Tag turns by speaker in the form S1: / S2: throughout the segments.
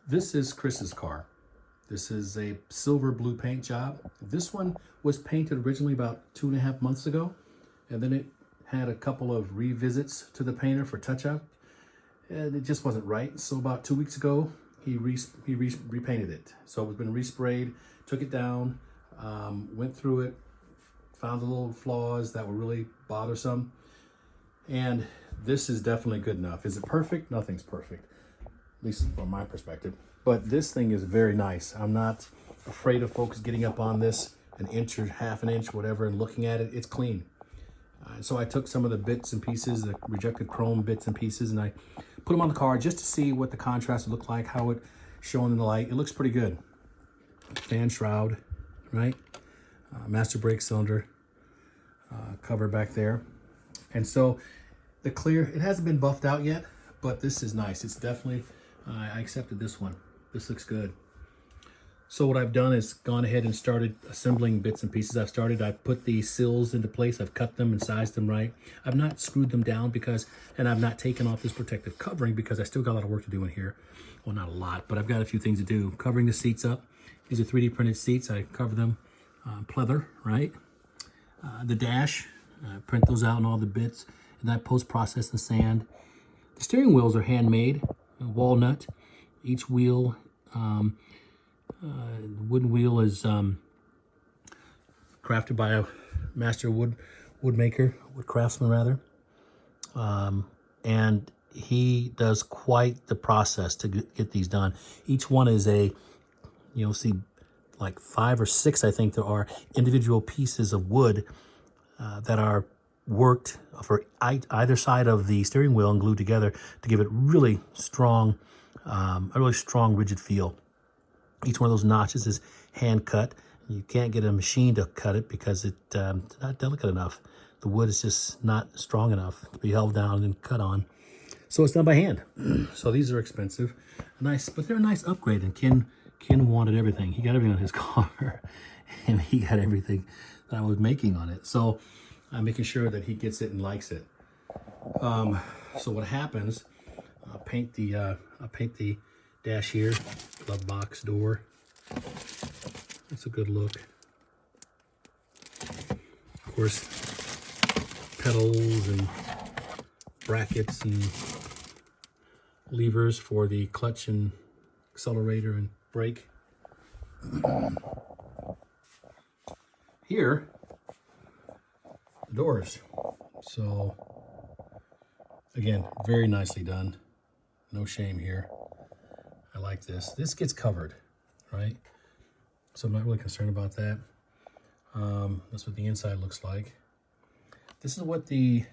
S1: This is Chris's car. This is a silver blue paint job. This one was painted originally about 2.5 months ago, and then it had a couple of revisits to the painter for touch-up, and it just wasn't right. So about 2 weeks ago, he repainted it. So it's been resprayed, took it down, went through it, found the little flaws that were really bothersome, and this is definitely good enough. Is it perfect? Nothing's perfect, at least from my perspective. But this thing is very nice. I'm not afraid of folks getting up on this an inch or half an inch, whatever, and looking at it. It's clean. So I took some of the bits and pieces, the rejected chrome bits and pieces, and I put them on the car just to see what the contrast would look like, how it shone in the light. It looks pretty good. Fan shroud, right? Master brake cylinder cover back there. And so the clear, it hasn't been buffed out yet, but this is nice. It's definitely, I accepted this one. This looks good. So what I've done is gone ahead and started assembling bits and pieces. I've put the sills into place. I've cut them and sized them right. I've not screwed them down and I've not taken off this protective covering because I still got a lot of work to do in here. Well, not a lot, but I've got a few things to do. Covering the seats up. These are 3D printed seats. I cover them pleather, right? The dash, print those out and all the bits, and I post-process the sand. The steering wheels are handmade, walnut. Each wheel, the wooden wheel is crafted by a master wood craftsman rather. And he does quite the process to get these done. Each one is you'll see like 5 or 6, I think there are, individual pieces of wood that are worked for either side of the steering wheel and glued together to give it really strong, a really strong rigid feel. Each one of those notches is hand cut. You can't get a machine to cut it because it's not delicate enough. The wood is just not strong enough to be held down and cut on. So it's done by hand. So these are expensive, nice, but they're a nice upgrade. And Ken wanted everything. He got everything on his car, and he got everything that I was making on it. So I'm making sure that he gets it and likes it. So what happens? I'll paint the dash here, glove box door. That's a good look. Of course, pedals and brackets and levers for the clutch and accelerator and brake. Here, the doors. So again, very nicely done. No shame here. I like this. This gets covered, right? So I'm not really concerned about that. That's what the inside looks like. This is what the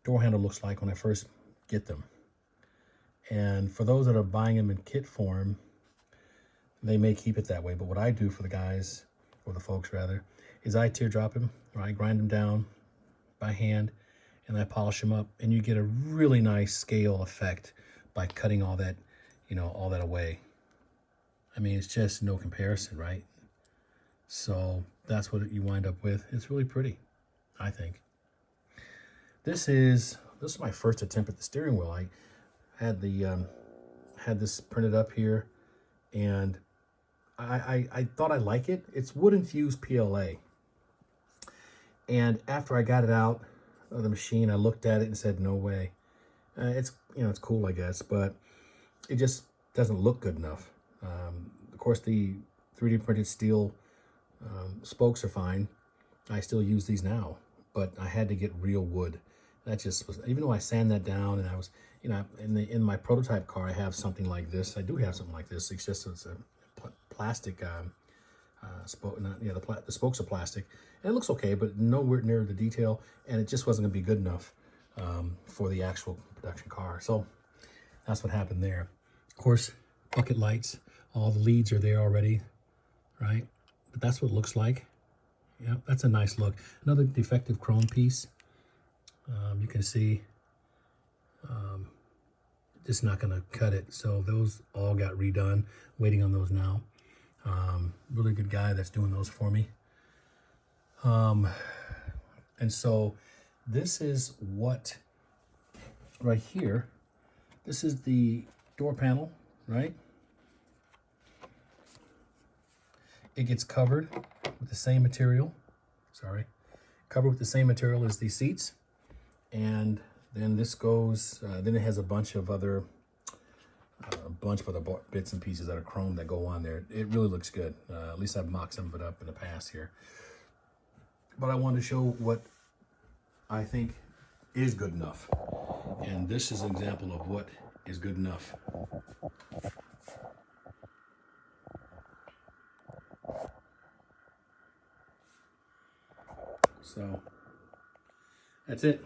S1: door handle looks like when I first get them. And for those that are buying them in kit form, they may keep it that way. But what I do for the guys, or the folks rather, is I teardrop them, or I grind them down by hand, and I polish them up. And you get a really nice scale effect by cutting all that, all that away. I mean, it's just no comparison, right? So that's what you wind up with. It's really pretty, I think. This is my first attempt at the steering wheel. I had had this printed up here, and I thought I like it. It's wood infused PLA. And after I got it out of the machine, I looked at it and said, no way. It's cool, I guess, but it just doesn't look good enough. Of course, the 3D printed steel spokes are fine. I still use these now, but I had to get real wood. That just was, even though I sand that down, and I was, in my prototype car, I have something like this. I do have something like this. It's just it's a plastic spoke. The spokes are plastic, and it looks okay, but nowhere near the detail, and it just wasn't going to be good enough for the actual production car. So that's what happened there. Of course, bucket lights. All the leads are there already, right? But that's what it looks like. Yeah, that's a nice look. Another defective chrome piece. You can see it's not going to cut it. So those all got redone. Waiting on those now. Really good guy that's doing those for me. And so this is what, right here, this is the door panel, right? it gets covered with the same material. Covered with the same material as these seats. And then this goes, then it has a bunch of other bits and pieces that are chrome that go on there. It really looks good. At least I've mocked some of it up in the past here. But I wanted to show what I think is good enough. And this is an example of what is good enough. So that's it.